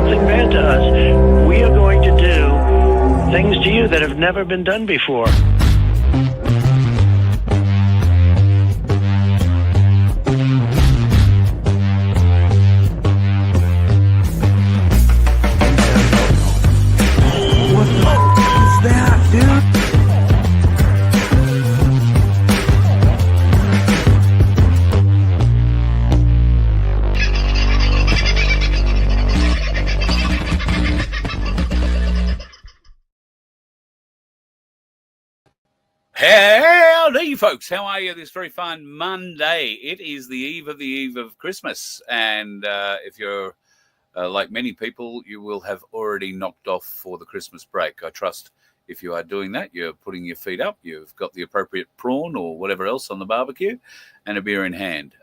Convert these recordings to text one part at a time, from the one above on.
something bad to us, we are going to do things to you that have never been done before. Howdy, folks. How are you this very fine Monday? It is the eve of Christmas. And if you're like many people, you will have already knocked off for the Christmas break. I trust if you are doing that, you're putting your feet up, you've got the appropriate prawn or whatever else on the barbecue and a beer in hand.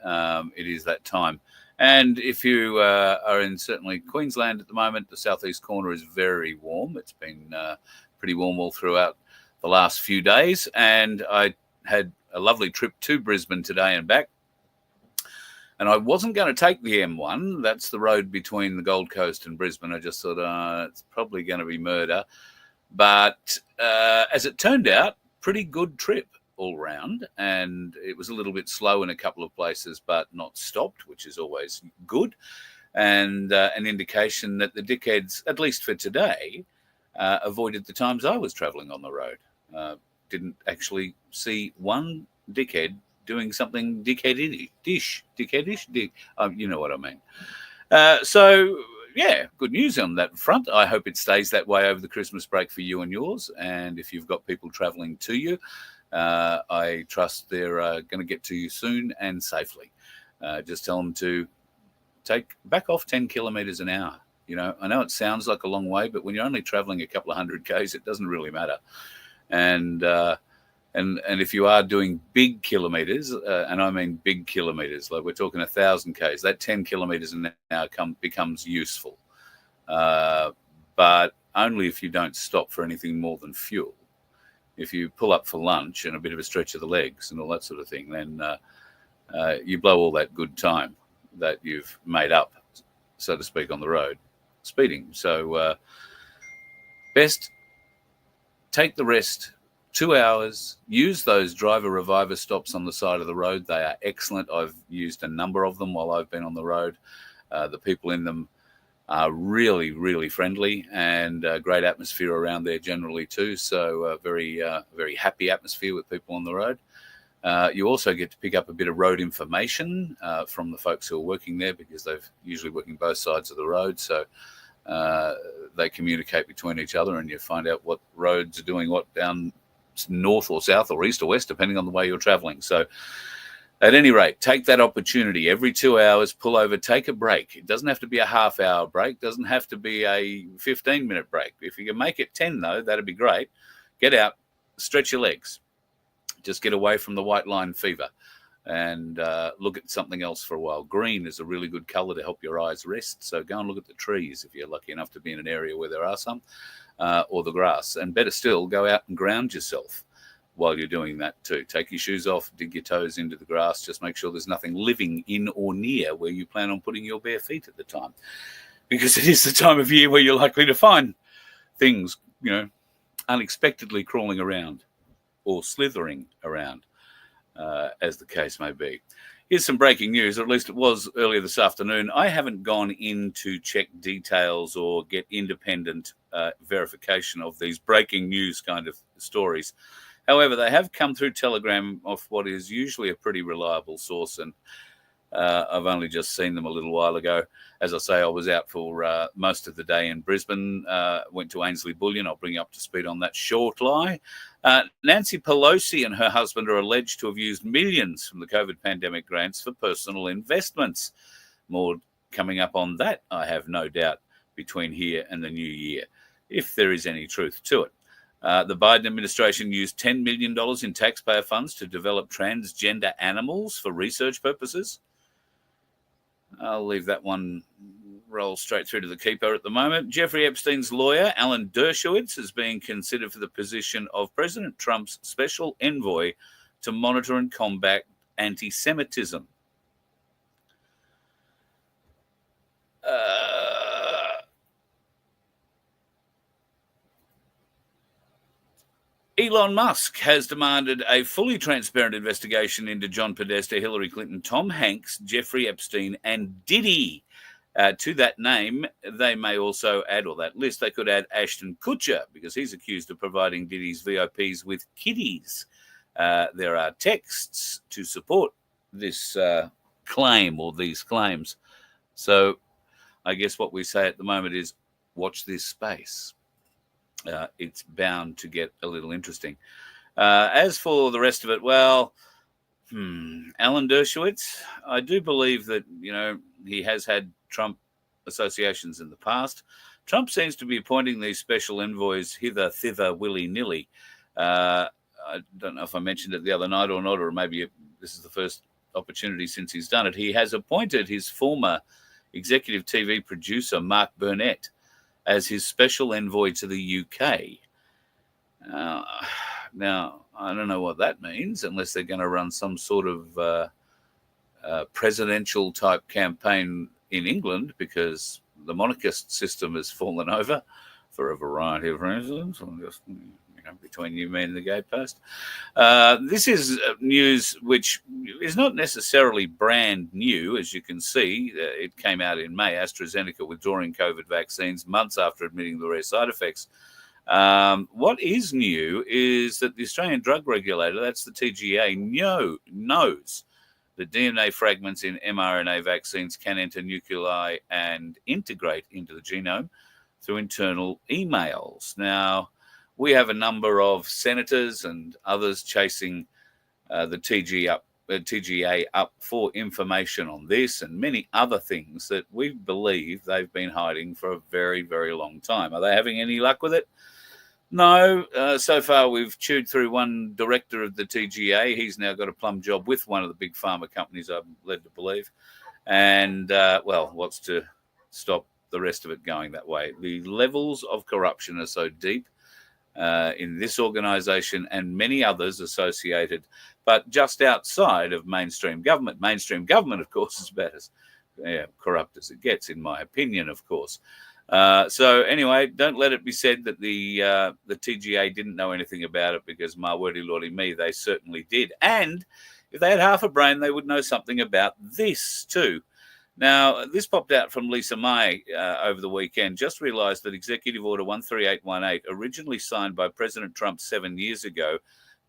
It is that time. And if you are in certainly Queensland at the moment, the southeast corner is very warm. It's been pretty warm all throughout the last few days, and I had a lovely trip to Brisbane today and back. And I wasn't going to take the M1. That's the road between the Gold Coast and Brisbane. I just thought it's probably going to be murder. But as it turned out, pretty good trip all round. And it was a little bit slow in a couple of places, but not stopped, which is always good. And an indication that the dickheads, at least for today, avoided the times I was travelling on the road. Didn't actually see one dickhead doing something dickheadish. You know what I mean. So, yeah, good news on that front. I hope it stays that way over the Christmas break for you and yours. And if you've got people travelling to you, I trust they're going to get to you soon and safely. Just tell them to back off 10 kilometres an hour. You know, I know it sounds like a long way, but when you're only traveling a couple of 100 Ks, it doesn't really matter. And if you are doing big kilometres, and I mean big kilometres, like we're talking 1,000 Ks, that 10 kilometres an hour becomes useful. But only if you don't stop for anything more than fuel. If you pull up for lunch and a bit of a stretch of the legs and all that sort of thing, then you blow all that good time that you've made up, so to speak, on the road. Speeding. So best take the rest, 2 hours, use those driver reviver stops on the side of the road. They are excellent. I've used a number of them while I've been on the road. The people in them are really, really friendly and great atmosphere around there generally too. So very happy atmosphere with people on the road. You also get to pick up a bit of road information from the folks who are working there, because they're usually working both sides of the road. So they communicate between each other, and you find out what roads are doing what down north or south or east or west, depending on the way you're traveling. So at any rate, take that opportunity. Every 2 hours, pull over, take a break. It doesn't have to be a half-hour break. Doesn't have to be a 15-minute break. If you can make it 10, though, that'd be great. Get out, stretch your legs. Just get away from the white line fever and look at something else for a while. Green is a really good colour to help your eyes rest. So go and look at the trees if you're lucky enough to be in an area where there are some, or the grass. And better still, go out and ground yourself while you're doing that too. Take your shoes off, dig your toes into the grass. Just make sure there's nothing living in or near where you plan on putting your bare feet at the time, because it is the time of year where you're likely to find things, you know, unexpectedly crawling around or slithering around, as the case may be. Here's some breaking news, or at least it was earlier this afternoon. I haven't gone in to check details or get independent verification of these breaking news kind of stories. However, they have come through Telegram off what is usually a pretty reliable source, and I've only just seen them a little while ago. As I say, I was out for most of the day in Brisbane, went to Ainsley Bullion. I'll bring you up to speed on that shortly. Nancy Pelosi and her husband are alleged to have used millions from the COVID pandemic grants for personal investments. More coming up on that, I have no doubt, between here and the new year, if there is any truth to it. The Biden administration used $10 million in taxpayer funds to develop transgender animals for research purposes. I'll leave that one roll straight through to the keeper at the moment. Jeffrey Epstein's lawyer, Alan Dershowitz, is being considered for the position of President Trump's special envoy to monitor and combat anti-Semitism. Elon Musk has demanded a fully transparent investigation into John Podesta, Hillary Clinton, Tom Hanks, Jeffrey Epstein, and Diddy. To that name, they may also add, or that list, they could add Ashton Kutcher, because he's accused of providing Diddy's VIPs with kiddies. There are texts to support this claim or these claims. So I guess what we say at the moment is watch this space. It's bound to get a little interesting. As for the rest of it, well, Alan Dershowitz, I do believe that, he has had Trump associations in the past. Trump seems to be appointing these special envoys hither, thither, willy-nilly. I don't know if I mentioned it the other night or not, or maybe this is the first opportunity since he's done it. He has appointed his former executive TV producer, Mark Burnett, as his special envoy to the UK. Now, I don't know what that means, unless they're going to run some sort of presidential type campaign in England, because the monarchist system has fallen over for a variety of reasons. Just, between you, me, and the gatepost. This is news which is not necessarily brand new, as you can see. It came out in May. AstraZeneca withdrawing COVID vaccines months after admitting the rare side effects. What is new is that the Australian drug regulator, that's the TGA, knows that DNA fragments in mRNA vaccines can enter nuclei and integrate into the genome through internal emails. Now, we have a number of senators and others chasing the TGA up for information on this and many other things that we believe they've been hiding for a very, very long time. Are they having any luck with it? No. So far, we've chewed through one director of the TGA. He's now got a plum job with one of the big pharma companies, I'm led to believe. And, what's to stop the rest of it going that way? The levels of corruption are so deep in this organisation and many others associated, but just outside of mainstream government. Mainstream government, of course, is about as corrupt as it gets, in my opinion, of course. So anyway, don't let it be said that the TGA didn't know anything about it, because my wordy lordy me, they certainly did. And if they had half a brain, they would know something about this too. Now, this popped out from Lisa May over the weekend. Just realised that Executive Order 13818, originally signed by President Trump 7 years ago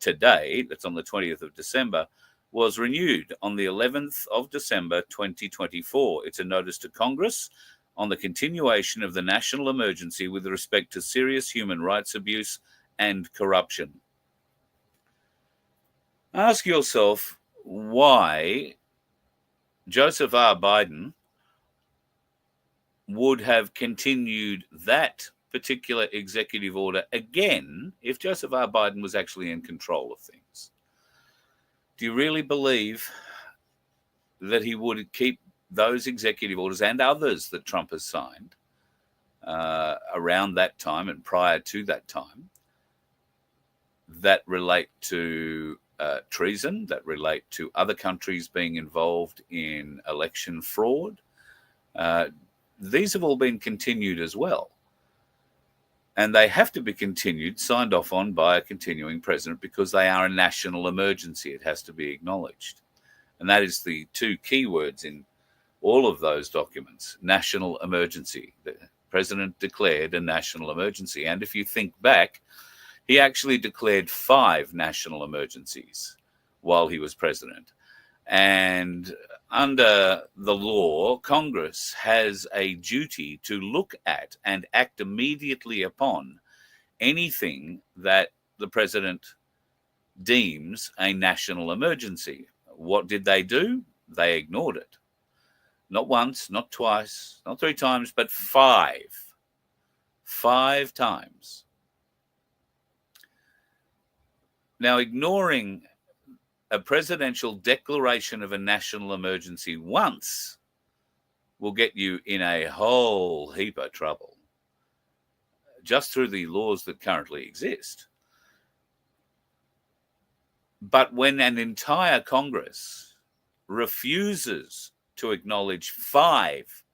today, that's on the 20th of December, was renewed on the 11th of December 2024. It's a notice to Congress on the continuation of the national emergency with respect to serious human rights abuse and corruption. Ask yourself why Joseph R. Biden would have continued that particular executive order again if Joseph R. Biden was actually in control of things. Do you really believe that he would keep those executive orders and others that Trump has signed around that time and prior to that time that relate to treason, that relate to other countries being involved in election fraud? These have all been continued as well. And they have to be continued, signed off on by a continuing president, because they are a national emergency. It has to be acknowledged. And that is the two key words in all of those documents: national emergency. The president declared a national emergency. And if you think back, he actually declared 5 national emergencies while he was president. And under the law, Congress has a duty to look at and act immediately upon anything that the president deems a national emergency. What did they do? They ignored it. Not once, not twice, not 3 times, but 5. 5 times. Now, ignoring a presidential declaration of a national emergency once will get you in a whole heap of trouble, just through the laws that currently exist. But when an entire Congress refuses to acknowledge 5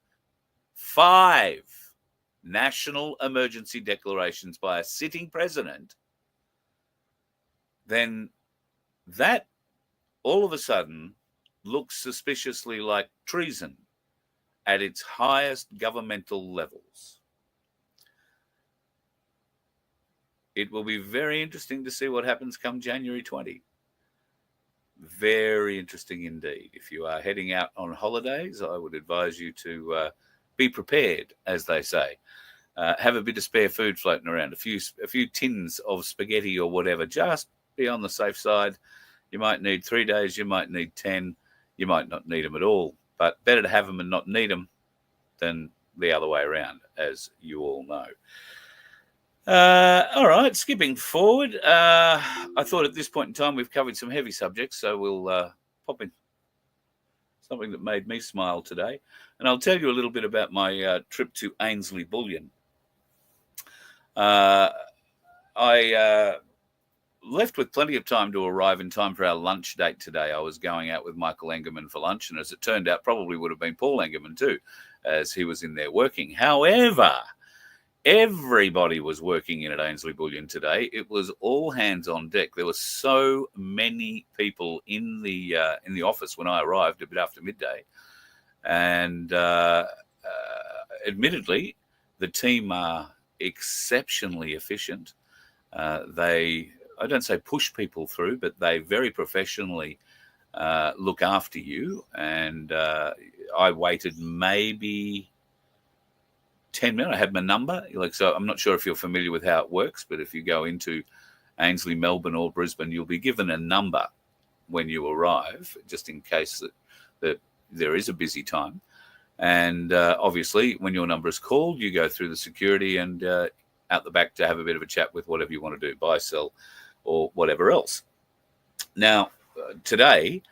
national emergency declarations by a sitting president, then that all of a sudden looks suspiciously like treason at its highest governmental levels. It will be very interesting to see what happens come January 20. Very interesting indeed. If you are heading out on holidays, I would advise you to be prepared, as they say. Have a bit of spare food floating around, a few tins of spaghetti or whatever. Just be on the safe side. You might need 3 days. You might need 10. You might not need them at all. But better to have them and not need them than the other way around, as you all know. All right, skipping forward. I thought at this point in time we've covered some heavy subjects, so we'll pop in something that made me smile today. And I'll tell you a little bit about my trip to Ainsley Bullion. I left with plenty of time to arrive in time for our lunch date today. I was going out with Michael Engerman for lunch, and as it turned out, probably would have been Paul Engerman too, as he was in there working. However, everybody was working in at Ainsley Bullion today. It was all hands on deck. There were so many people in the office when I arrived a bit after midday, and admittedly, the team are exceptionally efficient. I don't say push people through, but they very professionally look after you. And I waited maybe 10 minutes. I had my number. So I'm not sure if you're familiar with how it works, but if you go into Ainsley, Melbourne or Brisbane, you'll be given a number when you arrive, just in case that there is a busy time. And obviously, when your number is called, you go through the security and out the back to have a bit of a chat with whatever you want to do, buy, sell, or whatever else. Now, today,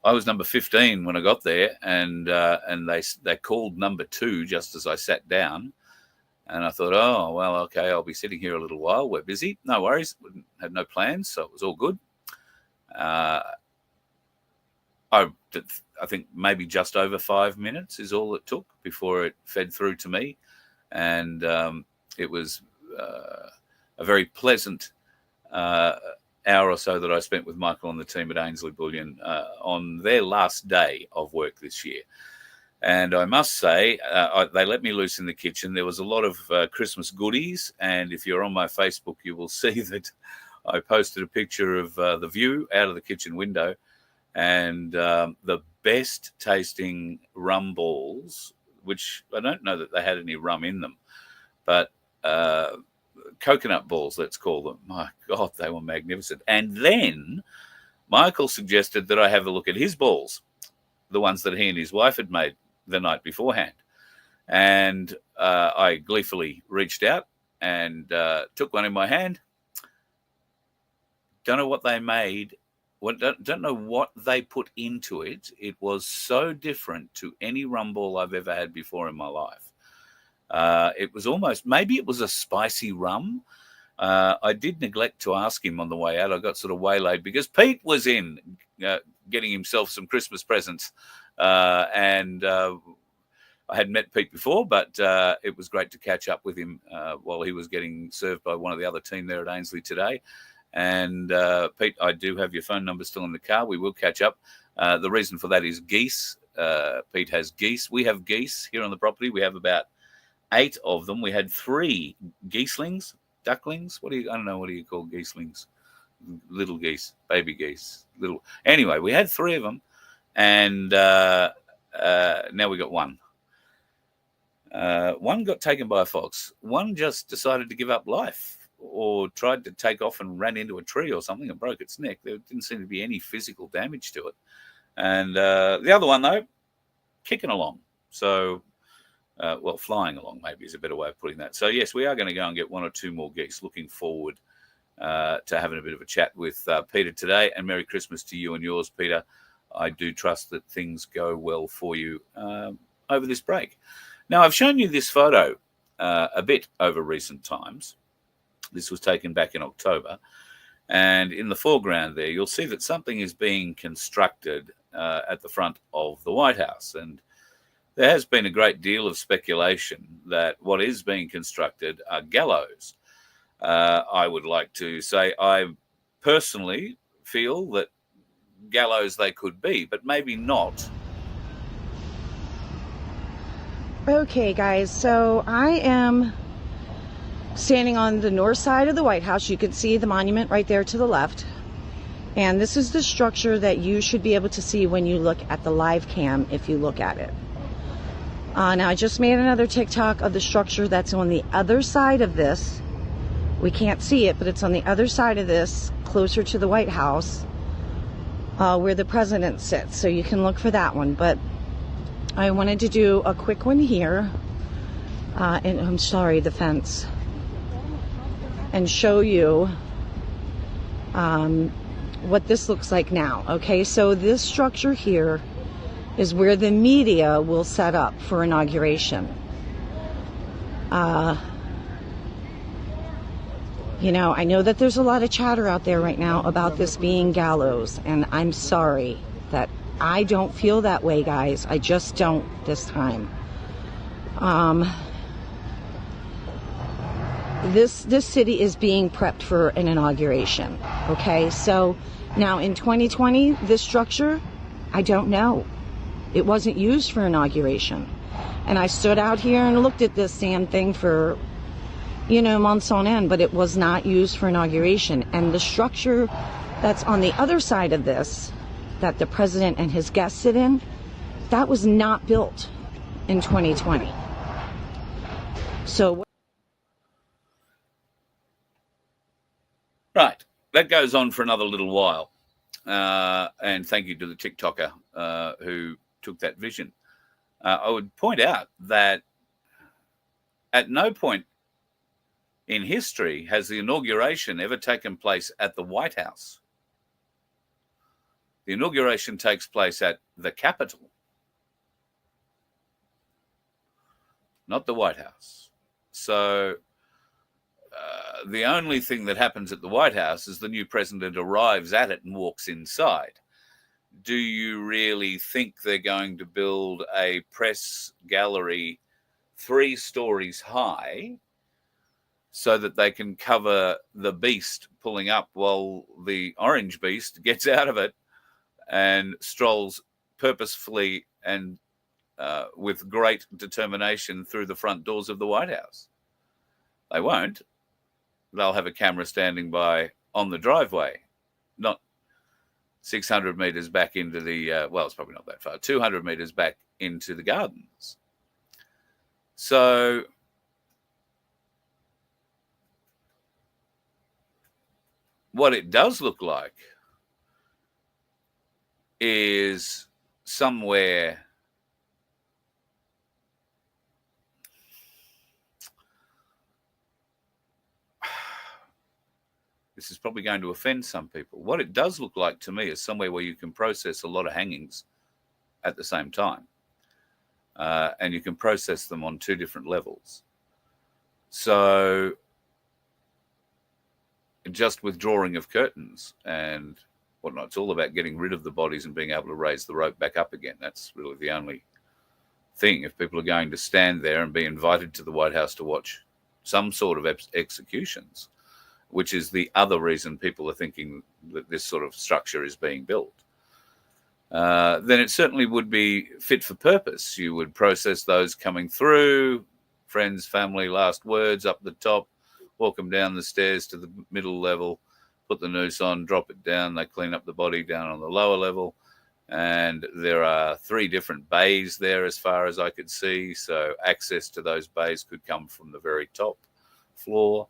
I was number 15 when I got there, and they called number 2 just as I sat down. And I thought, oh, well, okay, I'll be sitting here a little while. We're busy. No worries. Had no plans, so it was all good. I think maybe just over 5 minutes is all it took before it fed through to me. And it was a very pleasant hour or so that I spent with Michael and the team at Ainsley Bullion on their last day of work this year. And I must say, they let me loose in the kitchen. There was a lot of Christmas goodies. And if you're on my Facebook, you will see that I posted a picture of the view out of the kitchen window and the best tasting rum balls, which I don't know that they had any rum in them, but coconut balls, let's call them. My God, they were magnificent. And then Michael suggested that I have a look at his balls, the ones that he and his wife had made the night beforehand. And I gleefully reached out and took one in my hand. Don't know what they made. Don't know what they put into it. It was so different to any rum ball I've ever had before in my life. It was almost, maybe it was a spicy rum. I did neglect to ask him on the way out. I got sort of waylaid because Pete was in getting himself some Christmas presents. And I hadn't met Pete before, but it was great to catch up with him while he was getting served by one of the other team there at Ainsley today. And Pete, I do have your phone number still in the car. We will catch up. The reason for that is geese. Pete has geese. We have geese here on the property. We have about 8 of them. We had 3 geeselings, ducklings. I don't know, what do you call geeselings? Little geese, baby geese, little. Anyway, we had 3 of them, and now we got 1. One got taken by a fox. One just decided to give up life, or tried to take off and ran into a tree or something and broke its neck. There didn't seem to be any physical damage to it. And the other one, though, kicking along. So, flying along maybe is a better way of putting that. So, yes, we are going to go and get 1 or 2 more geese. Looking forward to having a bit of a chat with Peter today. And Merry Christmas to you and yours, Peter. I do trust that things go well for you over this break. Now, I've shown you this photo a bit over recent times. This was taken back in October. And in the foreground there, you'll see that something is being constructed at the front of the White House. And there has been a great deal of speculation that what is being constructed are gallows. I would like to say I personally feel that gallows they could be, but maybe not. Okay, guys, so I am standing on the north side of the White House. You can see the monument right there to the left. And this is the structure that you should be able to see when you look at the live cam, if you look at it. Now, I just made another TikTok of the structure that's on the other side of this. We can't see it, but it's on the other side of this, closer to the White House, where the president sits. So you can look for that one. But I wanted to do a quick one here, and I'm sorry, the fence, and show you what this looks like now. Okay, so this structure here is where the media will set up for inauguration. You know, I know that there's a lot of chatter out there right now about this being gallows, and I'm sorry that I don't feel that way, guys. I just don't this time. This city is being prepped for an inauguration. Okay, so now in 2020, this structure, I don't know. It wasn't used for inauguration. And I stood out here and looked at this damn thing for, you know, months on end, but it was not used for inauguration. And the structure that's on the other side of this, that the president and his guests sit in, that was not built in 2020. So Right. That goes on for another little while. And thank you to the TikToker who took that vision. I would point out that at no point in history has the inauguration ever taken place at the White House. The inauguration takes place at the Capitol, not the White House. So the only thing that happens at the White House is the new president arrives at it and walks inside. Do you really think they're going to build a press gallery 3 stories high so that they can cover the beast pulling up while the orange beast gets out of it and strolls purposefully and with great determination through the front doors of the White House? They won't. They'll have a camera standing by on the driveway, not 600 meters back into the, well, it's probably not that far, 200 meters back into the gardens. So what it does look like is somewhere this is probably going to offend some people. What it does look like to me is somewhere where you can process a lot of hangings at the same time. And you can process them on 2 different levels. So just withdrawing of curtains and whatnot, it's all about getting rid of the bodies and being able to raise the rope back up again. That's really the only thing. If people are going to stand there and be invited to the White House to watch some sort of executions, which is the other reason people are thinking that this sort of structure is being built, then it certainly would be fit for purpose. You would process those coming through, friends, family, last words up the top, walk them down the stairs to the middle level, put the noose on, drop it down. They clean up the body down on the lower level. And there are 3 different bays there as far as I could see. So access to those bays could come from the very top floor.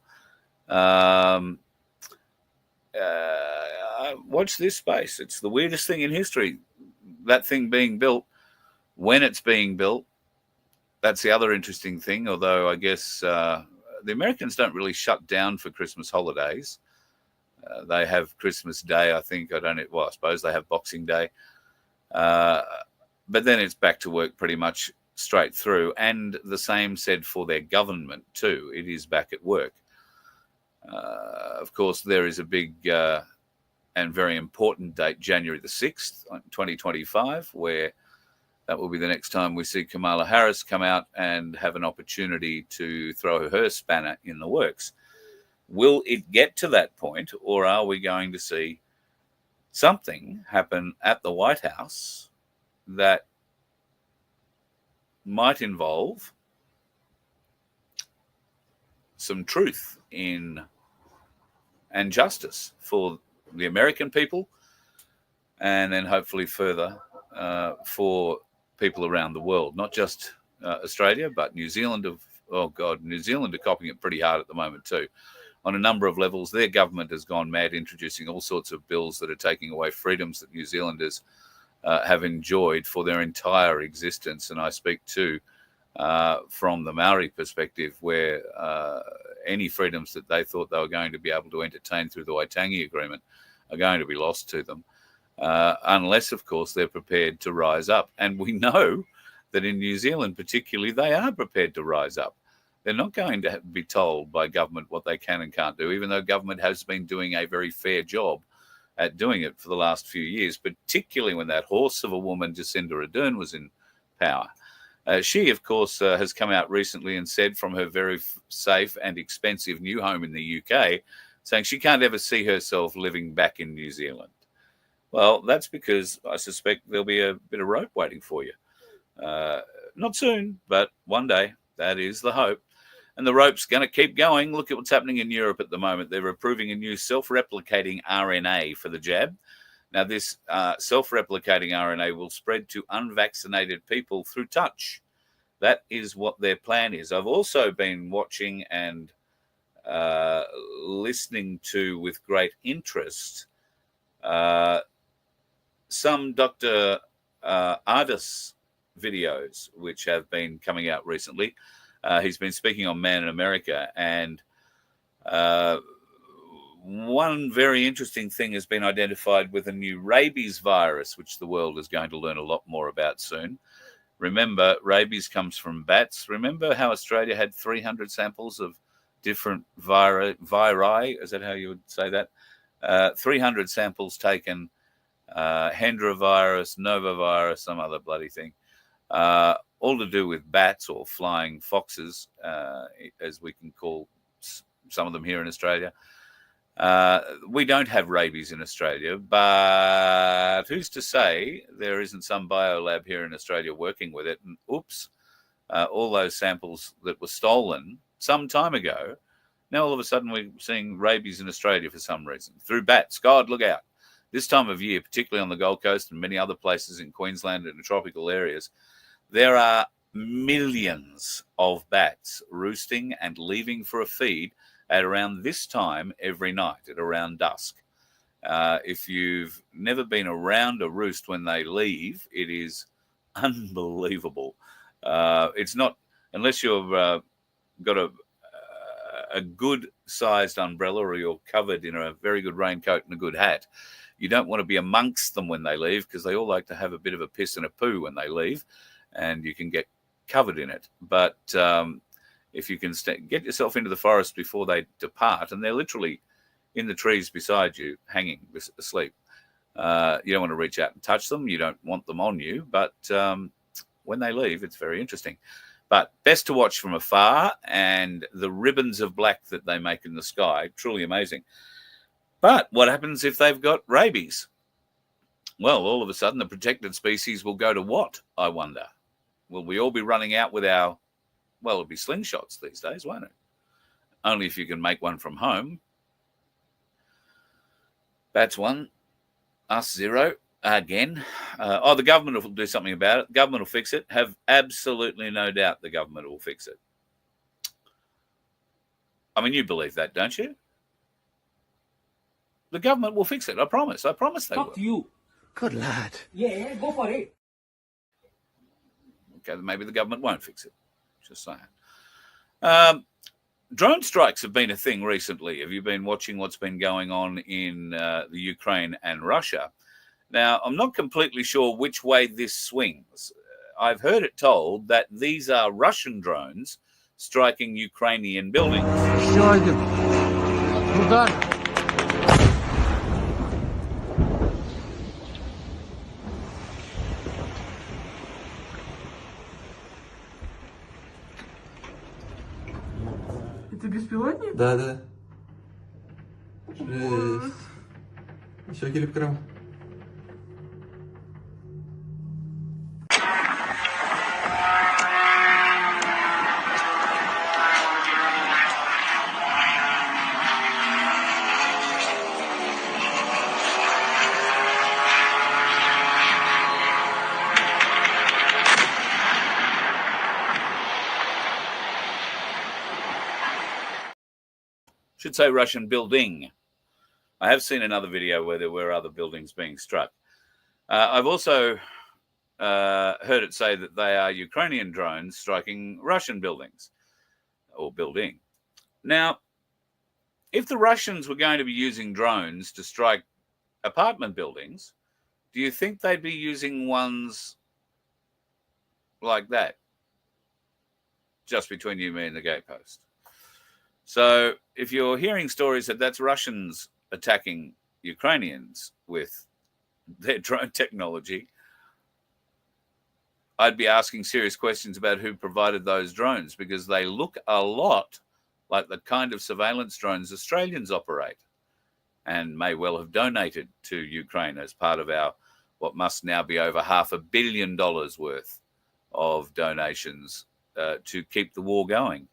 Watch this space. It's the weirdest thing in history. That thing being built, when it's being built, that's the other interesting thing. Although I guess the Americans don't really shut down for Christmas holidays. They have Christmas Day, I think. I suppose they have Boxing Day. But then it's back to work pretty much straight through. And the same said for their government too. It is back at work. Of course, there is a big and very important date, January the 6th, 2025, where that will be the next time we see Kamala Harris come out and have an opportunity to throw her spanner in the works, Will it get to that point, or are we going to see something happen at the White House that might involve some truth in and justice for the American people, and then hopefully further for people around the world, not just Australia, but New Zealand. New Zealand are copping it pretty hard at the moment too. On a number of levels, their government has gone mad, introducing all sorts of bills that are taking away freedoms that New Zealanders have enjoyed for their entire existence. And I speak too from the Maori perspective, where any freedoms that they thought they were going to be able to entertain through the Waitangi Agreement are going to be lost to them, unless, of course, they're prepared to rise up. And we know that in New Zealand particularly, they are prepared to rise up. They're not going to be told by government what they can and can't do, even though government has been doing a very fair job at doing it for the last few years, particularly when that horse of a woman, Jacinda Ardern, was in power. She, of course, has come out recently and said from her very safe and expensive new home in the UK, saying she can't ever see herself living back in New Zealand. Well, that's because I suspect there'll be a bit of rope waiting for you. Not soon, but one day. That is the hope. And the rope's going to keep going. Look at what's happening in Europe at the moment. They're approving a new self-replicating RNA for the jab. Now, this self-replicating RNA will spread to unvaccinated people through touch. That is what their plan is. I've also been watching and listening to, with great interest, some Dr. Ardis videos, which have been coming out recently. He's been speaking on Man in America, and one very interesting thing has been identified with a new rabies virus, which the world is going to learn a lot more about soon. Remember, rabies comes from bats. Remember how Australia had 300 samples of different viri, is that how you would say that? 300 samples taken, Hendra virus, Nova virus, some other bloody thing. All to do with bats or flying foxes, as we can call some of them here in Australia. We don't have rabies in Australia, but who's to say there isn't some biolab here in Australia working with it? And oops, all those samples that were stolen some time ago, now all of a sudden we're seeing rabies in Australia for some reason, through bats. God, look out. This time of year, particularly on the Gold Coast and many other places in Queensland and the tropical areas, there are millions of bats roosting and leaving for a feed at around this time every night, at around dusk. If you've never been around a roost when they leave, it is unbelievable. It's not, unless you've got a good-sized umbrella or you're covered in a very good raincoat and a good hat, you don't want to be amongst them when they leave, because they all like to have a bit of a piss and a poo when they leave, and you can get covered in it. But if you can get yourself into the forest before they depart, and they're literally in the trees beside you, hanging asleep, you don't want to reach out and touch them. You don't want them on you. But when they leave, it's very interesting. But best to watch from afar, and the ribbons of black that they make in the sky, truly amazing. But what happens if they've got rabies? Well, all of a sudden, the protected species will go to what, I wonder? Will we all be running out with our, well, it'll be slingshots these days, won't it? Only if you can make one from home. That's one. Us zero. Again. The government will do something about it. The government will fix it. Have absolutely no doubt the government will fix it. I mean, you believe that, don't you? The government will fix it. I promise. I promise they will. Talk to you. Good lad. Yeah, go for it. Okay, maybe the government won't fix it. Just saying. Drone strikes have been a thing recently. Have you been watching what's been going on in the Ukraine and Russia? Now, I'm not completely sure which way this swings. I've heard it told that these are Russian drones striking Ukrainian buildings. Да. Еще gelip kıram. Should say Russian building. I have seen another video where there were other buildings being struck. I've also heard it say that they are Ukrainian drones striking Russian buildings or building. Now, if the Russians were going to be using drones to strike apartment buildings, do you think they'd be using ones like that? Just between you, me, and the gatepost. So if you're hearing stories that that's Russians attacking Ukrainians with their drone technology, I'd be asking serious questions about who provided those drones, because they look a lot like the kind of surveillance drones Australians operate and may well have donated to Ukraine as part of our what must now be over $500 million worth of donations to keep the war going.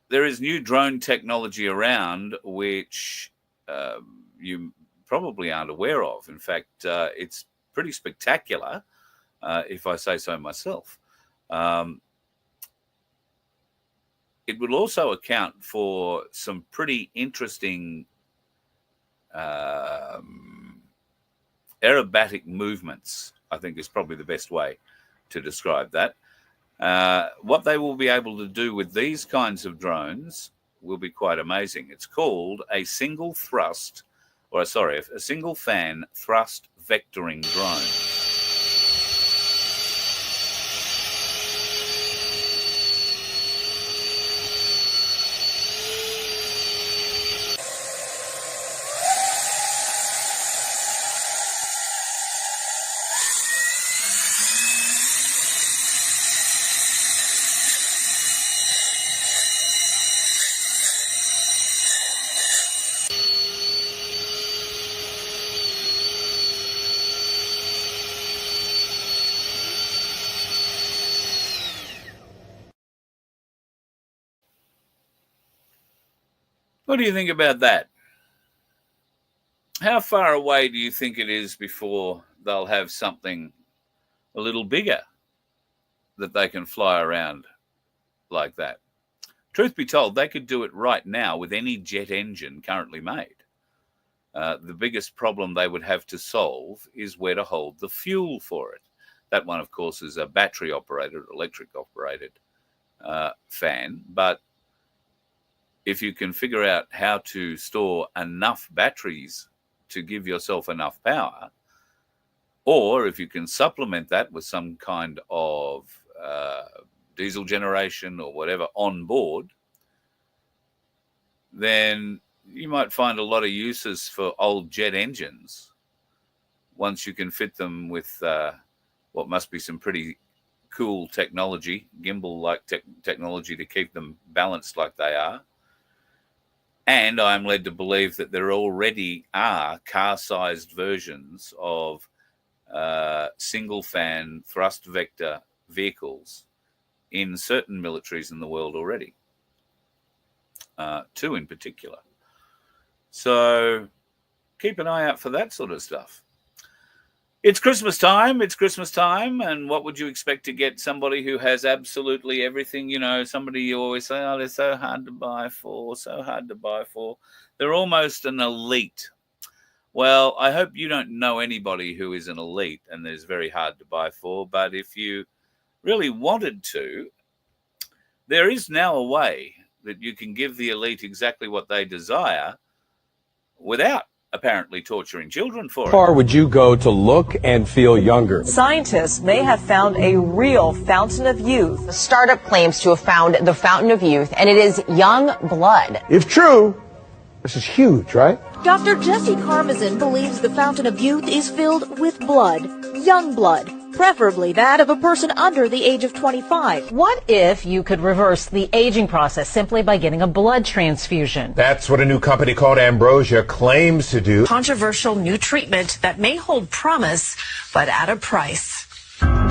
There is new drone technology around which you probably aren't aware of. In fact, it's pretty spectacular, if I say so myself. It will also account for some pretty interesting aerobatic movements, I think is probably the best way to describe that. What they will be able to do with these kinds of drones will be quite amazing. It's called a single fan thrust vectoring drone. What do you think about that? How far away do you think it is before they'll have something a little bigger that they can fly around like that? Truth be told, they could do it right now with any jet engine currently made. The biggest problem they would have to solve is where to hold the fuel for it. That one, of course, is a battery-operated, electric-operated fan, but if you can figure out how to store enough batteries to give yourself enough power, or if you can supplement that with some kind of diesel generation or whatever on board, then you might find a lot of uses for old jet engines once you can fit them with what must be some pretty cool technology, gimbal-like technology to keep them balanced like they are. And I'm led to believe that there already are car-sized versions of single-fan thrust vector vehicles in certain militaries in the world already, 2 in particular. So keep an eye out for that sort of stuff. It's Christmas time, and what would you expect to get somebody who has absolutely everything? You know, somebody you always say, oh, they're so hard to buy for. They're almost an elite. Well, I hope you don't know anybody who is an elite and is very hard to buy for, but if you really wanted to, there is now a way that you can give the elite exactly what they desire without apparently torturing children for it. How far would you go to look and feel younger? Scientists may have found a real fountain of youth. The startup claims to have found the fountain of youth, and it is young blood. If true, this is huge, right? Dr. Jesse Karmazin believes the fountain of youth is filled with blood, young blood, preferably that of a person under the age of 25. What if you could reverse the aging process simply by getting a blood transfusion? That's what a new company called Ambrosia claims to do. Controversial new treatment that may hold promise, but at a price.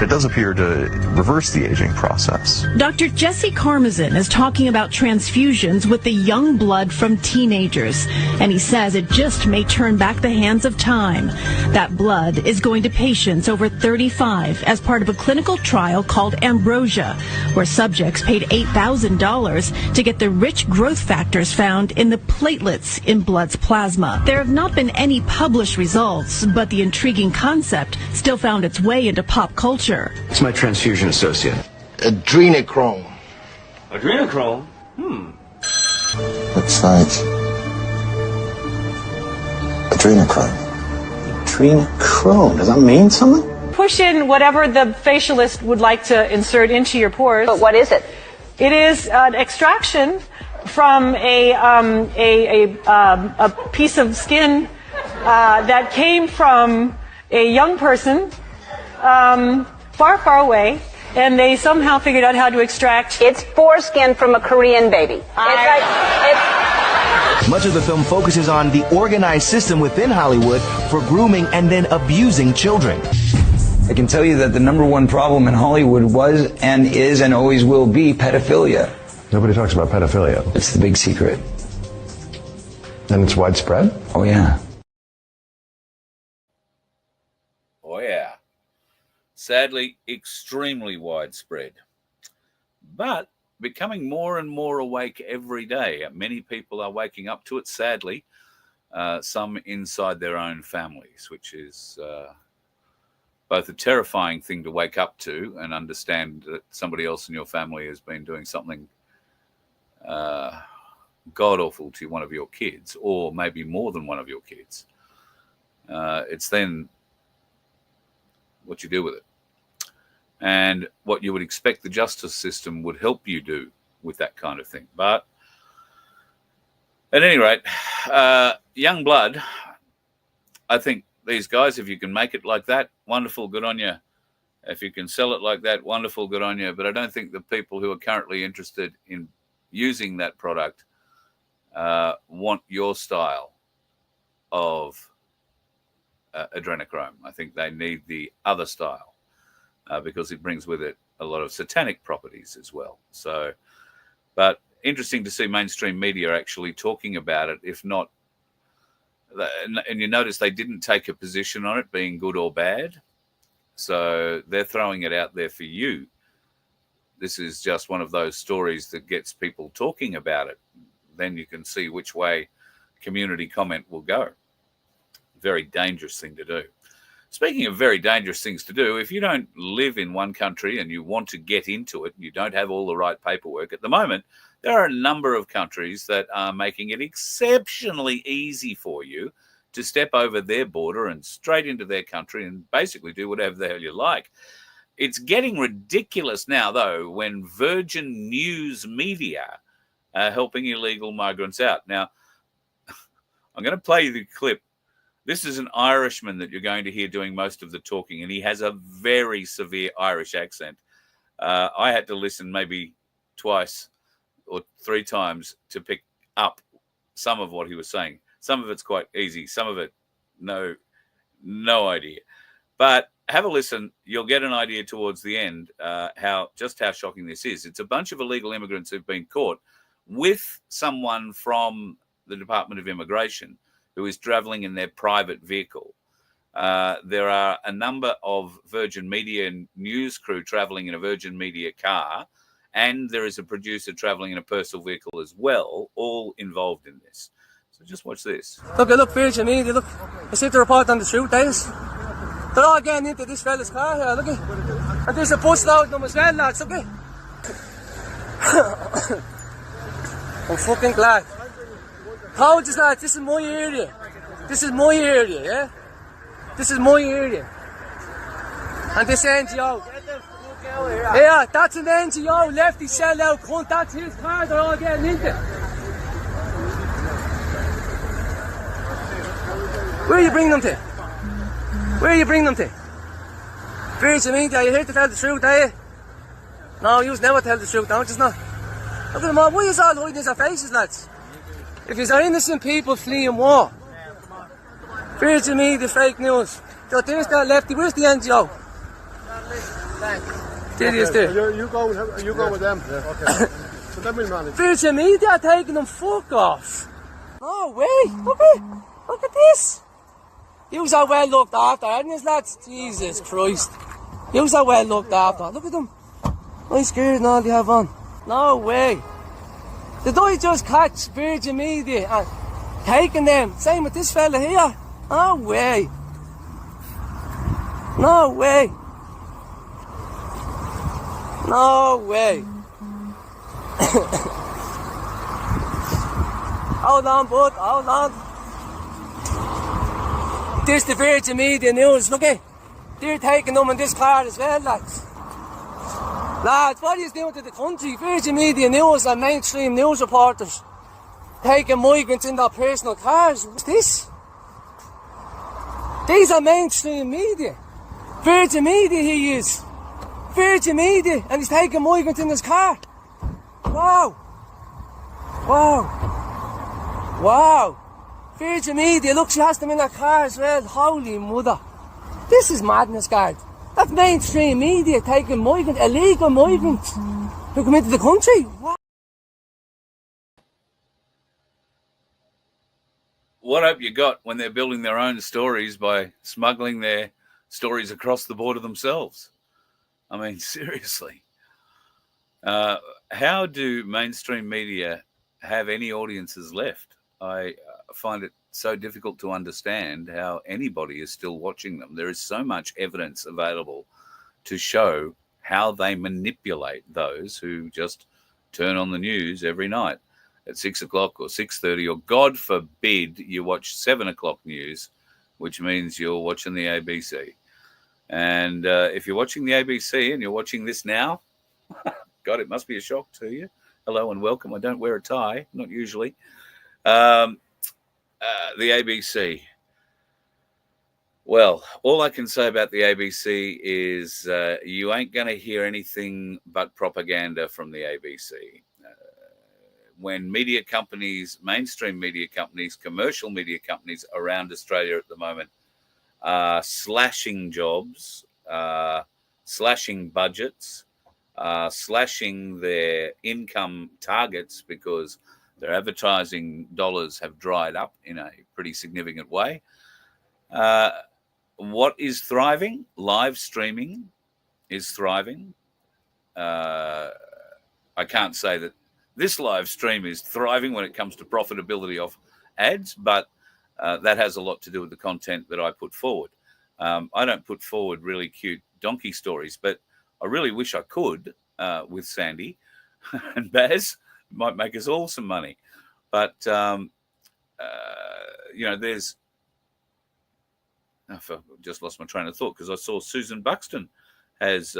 It does appear to reverse the aging process. Dr. Jesse Karmazin is talking about transfusions with the young blood from teenagers, and he says it just may turn back the hands of time. That blood is going to patients over 35 as part of a clinical trial called Ambrosia, where subjects paid $8,000 to get the rich growth factors found in the platelets in blood's plasma. There have not been any published results, but the intriguing concept still found its way into pop culture. It's my transfusion associate. Adrenochrome. Adrenochrome? Looks like adrenochrome. Adrenochrome. Does that mean something? Push in whatever the facialist would like to insert into your pores. But what is it? It is an extraction from a piece of skin that came from a young person far, far away, and they somehow figured out how to extract. It's foreskin from a Korean baby. Much of the film focuses on the organized system within Hollywood for grooming and then abusing children. I can tell you that the #1 problem in Hollywood was and is and always will be pedophilia. Nobody talks about pedophilia. It's the big secret. And it's widespread? Oh, yeah. Oh, yeah. Sadly, extremely widespread. But becoming more and more awake every day. Many people are waking up to it, sadly, some inside their own families, which is both a terrifying thing to wake up to and understand that somebody else in your family has been doing something god-awful to one of your kids, or maybe more than one of your kids. It's then what you do with it. And what you would expect the justice system would help you do with that kind of thing. But at any rate, young blood, I think these guys, if you can make it like that, wonderful, good on you. If you can sell it like that, wonderful, good on you. But I don't think the people who are currently interested in using that product want your style of adrenochrome. I think they need the other style. Because it brings with it a lot of satanic properties as well. So, but interesting to see mainstream media actually talking about it, if not, and you notice they didn't take a position on it being good or bad. So they're throwing it out there for you. This is just one of those stories that gets people talking about it. Then you can see which way community comment will go. Very dangerous thing to do. Speaking of very dangerous things to do, if you don't live in one country and you want to get into it, and you don't have all the right paperwork, at the moment, there are a number of countries that are making it exceptionally easy for you to step over their border and straight into their country and basically do whatever the hell you like. It's getting ridiculous now, though, when Virgin News Media are helping illegal migrants out. Now, I'm going to play you the clip. This is an Irishman that you're going to hear doing most of the talking, and he has a very severe Irish accent. I had to listen maybe twice or 3 times to pick up some of what he was saying. Some of it's quite easy. Some of it, no idea. But have a listen. You'll get an idea towards the end how shocking this is. It's a bunch of illegal immigrants who've been caught with someone from the Department of Immigration who is traveling in their private vehicle. There are a number of Virgin Media news crew traveling in a Virgin Media car, and there is a producer traveling in a personal vehicle as well, all involved in this. So just watch this. Look, Virgin Media, look. I see the report on the street, guys. They're all getting into this fella's car here, look. And there's a bus load of them as well, lads, look. I'm fucking glad. Told you, lads, this is my area. This is my area, yeah? This is my area. And this NGO. Yeah, that's an NGO, lefty sell out cunt, that's his car, they're all getting into. Where are you bringing them to? Where are you bringing them to? Virgin media, you're here to tell the truth, are you? No, you never tell the truth, don't you? Look at them all. Why are you all hiding your faces, lads? If you are innocent people fleeing war. Virgin media, fake news. So there's that lefty. Where's the NGO? There he is there. You go with them. Yeah. Okay. So then we'll manage. Virgin media are taking them. Fuck off. No way. Look at this. You are well looked after, aren't you, lads? Jesus Christ. You are well looked after. Look at them. Nice gear and all they have on. No way. Did I just catch Virgin Media and taking them? Same with this fella here. No way. No way. No way. Hold on, bud. Hold on. This the Virgin Media News. Look at. They're taking them in this car as well, lads. Lads, what are you doing to the country? Virgin Media News and mainstream news reporters taking migrants in their personal cars. What's this? These are mainstream media. Virgin Media he is. Virgin Media, and he's taking migrants in his car. Wow. Wow. Wow. Virgin Media, look, she has them in her car as well. Holy mother. This is madness, guys. That's mainstream media taking migrants, illegal migrants who come into the country. What hope you got when they're building their own stories by smuggling their stories across the border themselves? I mean, seriously. How do mainstream media have any audiences left? I find it so difficult to understand how anybody is still watching them. There is so much evidence available to show how they manipulate those who just turn on the news every night at 6 o'clock or 6:30, or God forbid you watch 7 o'clock news, which means you're watching the ABC. And if you're watching the ABC and you're watching this now, God, it must be a shock to you. Hello and welcome. I don't wear a tie, not usually. The ABC. Well, all I can say about the ABC is you ain't going to hear anything but propaganda from the ABC. When media companies, mainstream media companies, commercial media companies around Australia at the moment are slashing jobs, slashing budgets, slashing their income targets because their advertising dollars have dried up in a pretty significant way. What is thriving? Live streaming is thriving. I can't say that this live stream is thriving when it comes to profitability of ads, but that has a lot to do with the content that I put forward. I don't put forward really cute donkey stories, but I really wish I could with Sandy and Baz. Might make us all some money. But, there's... I've just lost my train of thought because I saw Susan Buxton has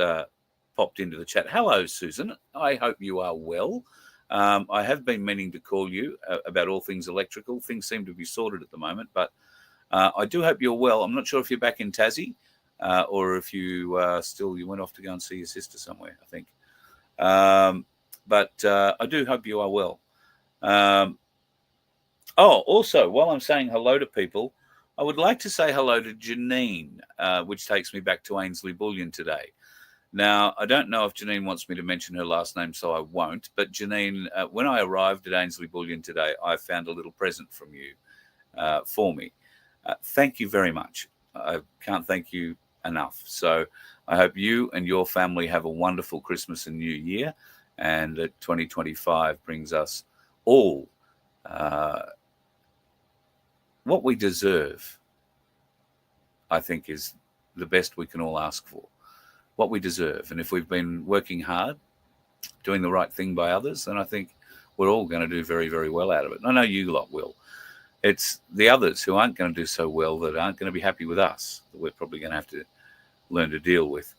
popped into the chat. Hello, Susan. I hope you are well. I have been meaning to call you about all things electrical. Things seem to be sorted at the moment, but I do hope you're well. I'm not sure if you're back in Tassie or if you you went off to go and see your sister somewhere, I think. But I do hope you are well. Also, while I'm saying hello to people, I would like to say hello to Janine, which takes me back to Ainsley Bullion today. Now, I don't know if Janine wants me to mention her last name, so I won't. But Janine, when I arrived at Ainsley Bullion today, I found a little present from you for me. Thank you very much. I can't thank you enough. So I hope you and your family have a wonderful Christmas and New Year, and that 2025 brings us all what we deserve, I think, is the best we can all ask for. What we deserve. And if we've been working hard, doing the right thing by others, then I think we're all going to do very, very well out of it. And I know you lot will. It's the others who aren't going to do so well that aren't going to be happy with us that we're probably going to have to learn to deal with.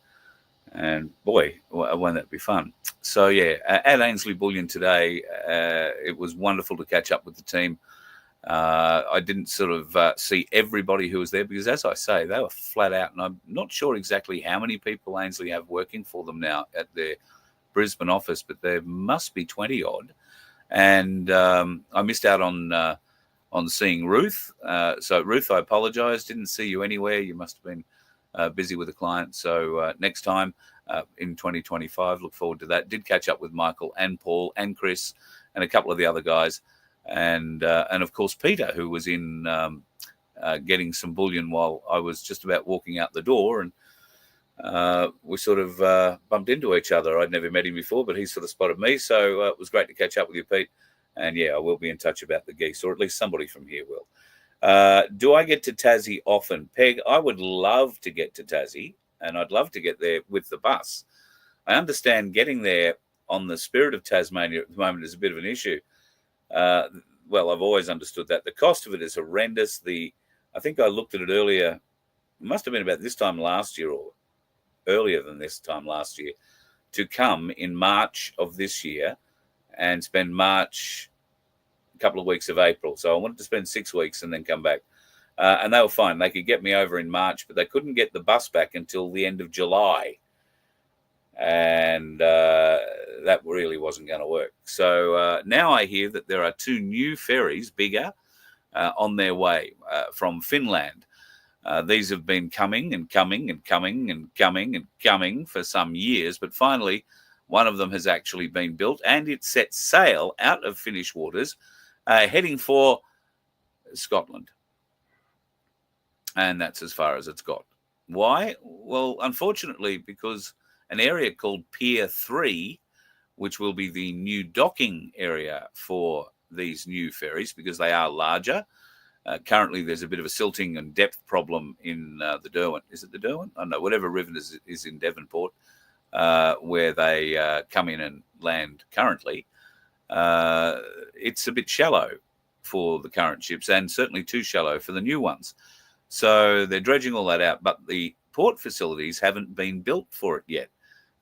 And boy, won't that be fun. So yeah, at Ainsley Bullion today, it was wonderful to catch up with the team. I didn't sort of see everybody who was there because, as I say, they were flat out. And I'm not sure exactly how many people Ainsley have working for them now at their Brisbane office, but there must be 20 odd. And I missed out on seeing Ruth. So, Ruth, I apologise. Didn't see you anywhere. You must have been busy with a client. So, next time in 2025, look forward to that. Did catch up with Michael and Paul and Chris and a couple of the other guys. And of course, Peter, who was in getting some bullion while I was just about walking out the door. And we sort of bumped into each other. I'd never met him before, but he sort of spotted me. So it was great to catch up with you, Pete. And yeah, I will be in touch about the geese, or at least somebody from here will. Do I get to Tassie often? Peg, I would love to get to Tassie, and I'd love to get there with the bus. I understand getting there on the Spirit of Tasmania at the moment is a bit of an issue. Well, I've always understood that. The cost of it is horrendous. I think I looked at it earlier. It must have been about this time last year or earlier than this time last year, to come in March of this year and spend March, a couple of weeks of April. So I wanted to spend 6 weeks and then come back. And they were fine. They could get me over in March, but they couldn't get the bus back until the end of July. And that really wasn't going to work. So now I hear that there are 2 new ferries, bigger, on their way from Finland. These have been coming and coming and coming and coming and coming for some years, but finally one of them has actually been built, and it set sail out of Finnish waters, heading for Scotland. And that's as far as it's got. Why? Well, unfortunately, because an area called Pier 3, which will be the new docking area for these new ferries, because they are larger. Currently, there's a bit of a silting and depth problem in the Derwent. Is it the Derwent? I don't know, whatever river is in Devonport, where they come in and land currently. It's a bit shallow for the current ships, and certainly too shallow for the new ones. So they're dredging all that out, but the port facilities haven't been built for it yet.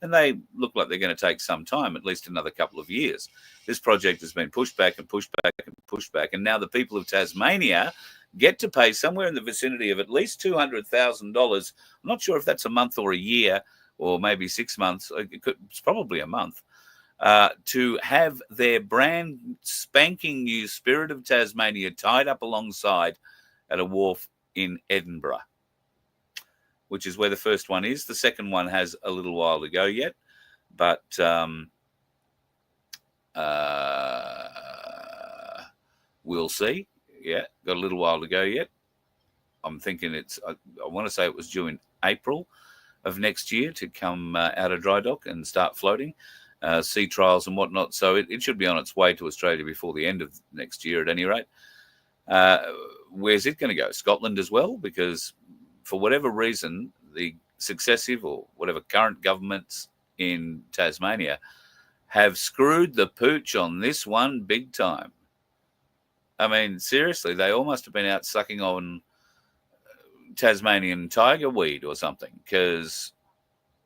And they look like they're going to take some time, at least another couple of years. This project has been pushed back and pushed back and pushed back. And now the people of Tasmania get to pay somewhere in the vicinity of at least $200,000. I'm not sure if that's a month or a year or maybe 6 months. It's probably a month. To have their brand spanking new Spirit of Tasmania tied up alongside at a wharf in Edinburgh, which is where the first one is. The second one has a little while to go yet, but we'll see. Yeah, got a little while to go yet. I'm thinking I want to say it was due in April of next year to come out of dry dock and start floating, sea trials and whatnot. So it should be on its way to Australia before the end of next year at any rate. Where's it going to go? Scotland as well? Because for whatever reason, the successive or whatever current governments in Tasmania have screwed the pooch on this one big time. I mean, seriously, they all must have been out sucking on Tasmanian tiger weed or something, because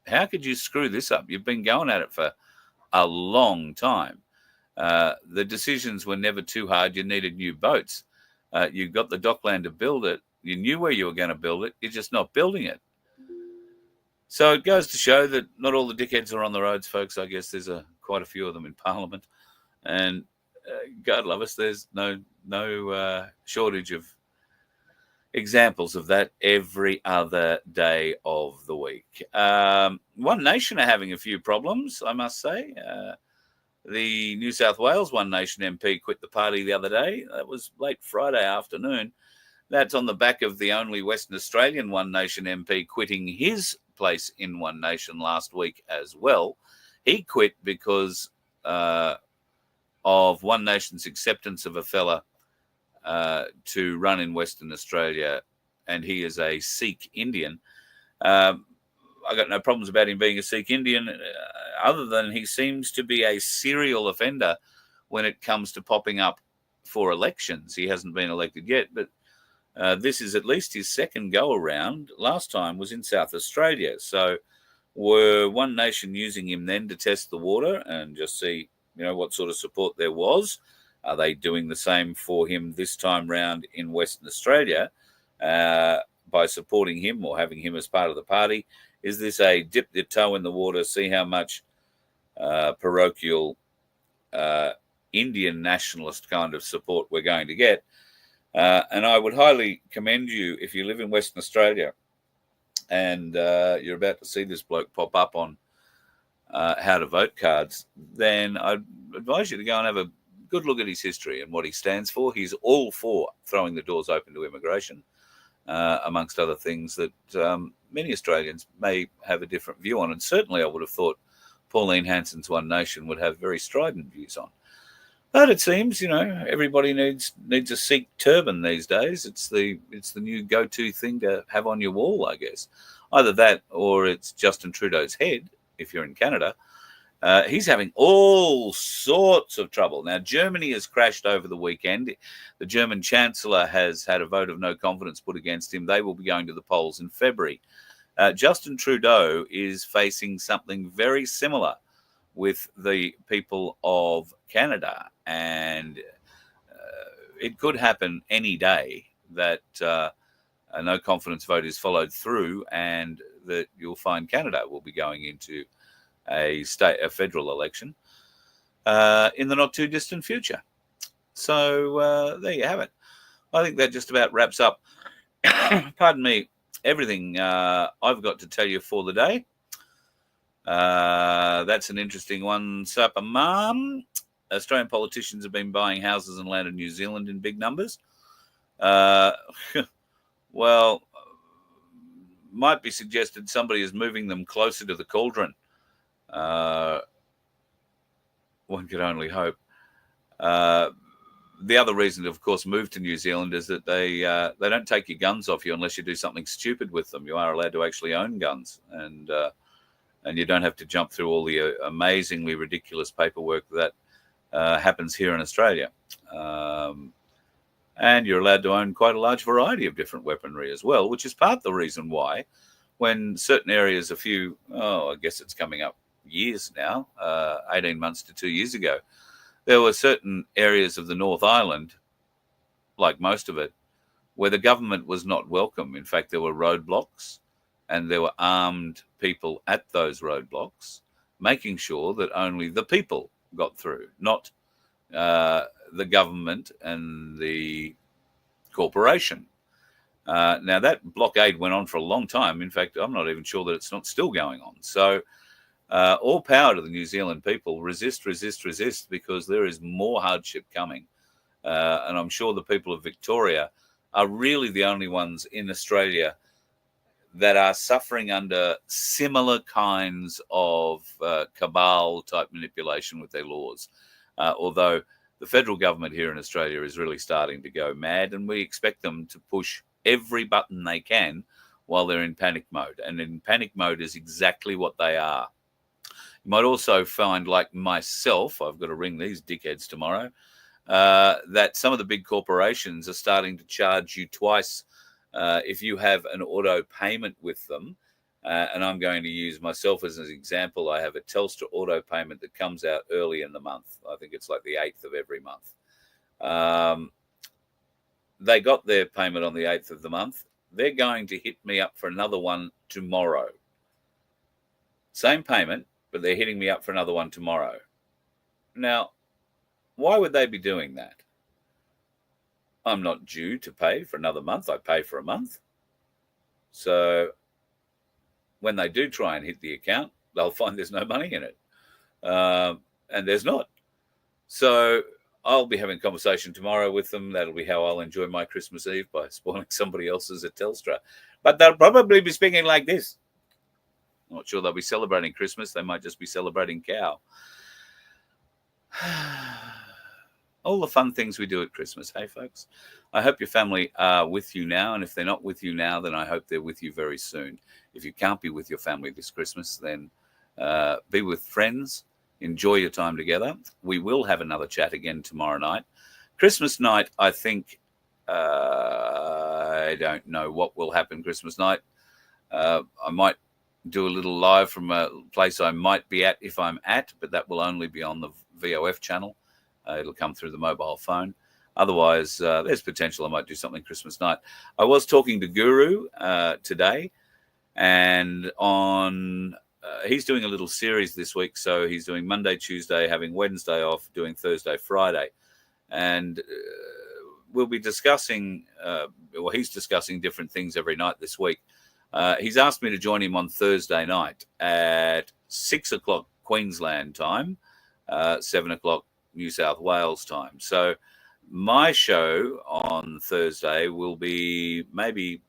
how could you screw this up? You've been going at it for a long time. The decisions were never too hard. You needed new boats. You got the dockland to build it. You knew where you were going to build it. You're just not building it. So it goes to show that not all the dickheads are on the roads, folks. I guess there's quite a few of them in Parliament. And God love us, there's no shortage of examples of that every other day of the week. One Nation are having a few problems, I must say. The New South Wales One Nation MP quit the party the other day. That was late Friday afternoon. That's on the back of the only Western Australian One Nation MP quitting his place in One Nation last week as well. He quit because of One Nation's acceptance of a fella to run in Western Australia, and he is a Sikh Indian. I got no problems about him being a Sikh Indian, other than he seems to be a serial offender when it comes to popping up for elections. He hasn't been elected yet, but this is at least his second go-around. Last time was in South Australia. So were One Nation using him then to test the water and just see, what sort of support there was Are they doing the same for him this time round in Western Australia by supporting him or having him as part of the party? Is this a dip your toe in the water, see how much parochial Indian nationalist kind of support we're going to get? And I would highly commend you, if you live in Western Australia and you're about to see this bloke pop up on how to vote cards, then I'd advise you to go and have a good look at his history and what he stands for. He's all for throwing the doors open to immigration, amongst other things that many Australians may have a different view on. And certainly I would have thought Pauline Hanson's One Nation would have very strident views on. But it seems, everybody needs a Sikh turban these days. It's the new go-to thing to have on your wall, I guess. Either that or it's Justin Trudeau's head, if you're in Canada. He's having all sorts of trouble. Now, Germany has crashed over the weekend. The German Chancellor has had a vote of no confidence put against him. They will be going to the polls in February. Justin Trudeau is facing something very similar with the people of Canada. And it could happen any day that a no confidence vote is followed through and that you'll find Canada will be going into a federal election in the not too distant future. So there you have it. I think that just about wraps up, pardon me, everything I've got to tell you for the day. That's an interesting one, Supper Mum. Australian politicians have been buying houses and land in New Zealand in big numbers. Well, might be suggested somebody is moving them closer to the cauldron. One could only hope. The other reason to, of course, move to New Zealand is that they don't take your guns off you unless you do something stupid with them. You are allowed to actually own guns, and you don't have to jump through all the amazingly ridiculous paperwork that happens here in Australia. And you're allowed to own quite a large variety of different weaponry as well, which is part of the reason why when certain areas I guess it's coming up years now, 18 months to 2 years ago, there were certain areas of the North Island, like most of it, where the government was not welcome. In fact, there were roadblocks and there were armed people at those roadblocks, making sure that only the people got through, not the government and the corporation. Now, that blockade went on for a long time. In fact, I'm not even sure that it's not still going on. So all power to the New Zealand people. Resist, because there is more hardship coming. And I'm sure the people of Victoria are really the only ones in Australia that are suffering under similar kinds of cabal-type manipulation with their laws. Although the federal government here in Australia is really starting to go mad, and we expect them to push every button they can while they're in panic mode. And in panic mode is exactly what they are. You might also find, like myself, I've got to ring these dickheads tomorrow, that some of the big corporations are starting to charge you twice if you have an auto payment with them. And I'm going to use myself as an example. I have a Telstra auto payment that comes out early in the month. I think it's like the 8th of every month. They got their payment on the 8th of the month. They're going to hit me up for another one tomorrow. Same payment, but they're hitting me up for another one tomorrow. Now, why would they be doing that? I'm not due to pay for another month. I pay for a month. So when they do try and hit the account, they'll find there's no money in it. And there's not. So I'll be having a conversation tomorrow with them. That'll be how I'll enjoy my Christmas Eve, by spoiling somebody else's at Telstra. But they'll probably be speaking like this. Not sure they'll be celebrating Christmas. They might just be celebrating cow. All the fun things we do at Christmas, hey, folks? I hope your family are with you now, and if they're not with you now, then I hope they're with you very soon. If you can't be with your family this Christmas, then be with friends. Enjoy your time together. We will have another chat again tomorrow night. Christmas night, I think, I don't know what will happen Christmas night. I might do a little live from a place I might be at if I'm at, but that will only be on the VOF channel. It'll come through the mobile phone. Otherwise, there's potential I might do something Christmas night. I was talking to Guru today, and on he's doing a little series this week. So he's doing Monday, Tuesday, having Wednesday off, doing Thursday, Friday. And we'll be discussing, he's discussing different things every night this week. He's asked me to join him on Thursday night at 6 o'clock Queensland time, 7 o'clock New South Wales time. So my show on Thursday will be maybe,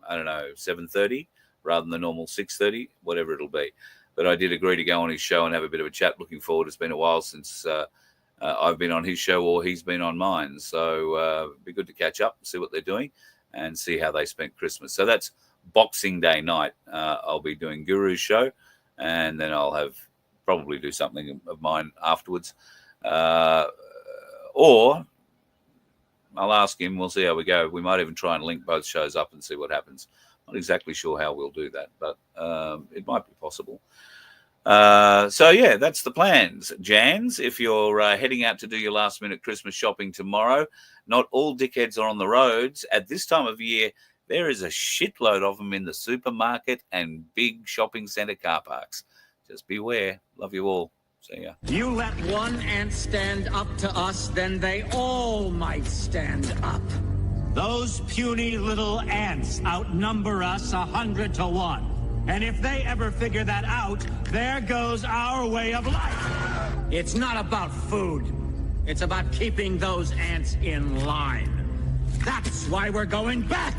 7:30 rather than the normal 6:30, whatever it'll be. But I did agree to go on his show and have a bit of a chat. Looking forward. It's been a while since I've been on his show or he's been on mine. So it'd be good to catch up, see what they're doing, and see how they spent Christmas. So that's Boxing Day night. I'll be doing Guru's show, and then I'll probably do something of mine afterwards. Or I'll ask him. We'll see how we go. We might even try and link both shows up and see what happens. Not exactly sure how we'll do that, but it might be possible. So, yeah, that's the plans. Jans, if you're heading out to do your last-minute Christmas shopping tomorrow, not all dickheads are on the roads. At this time of year, there is a shitload of them in the supermarket and big shopping centre car parks. Just beware. Love you all. See ya. You let one ant stand up to us, then they all might stand up. Those puny little ants outnumber us 100 to 1. And if they ever figure that out, there goes our way of life. It's not about food. It's about keeping those ants in line. That's why we're going back.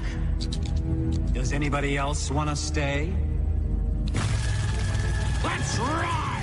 Does anybody else want to stay? Let's ride!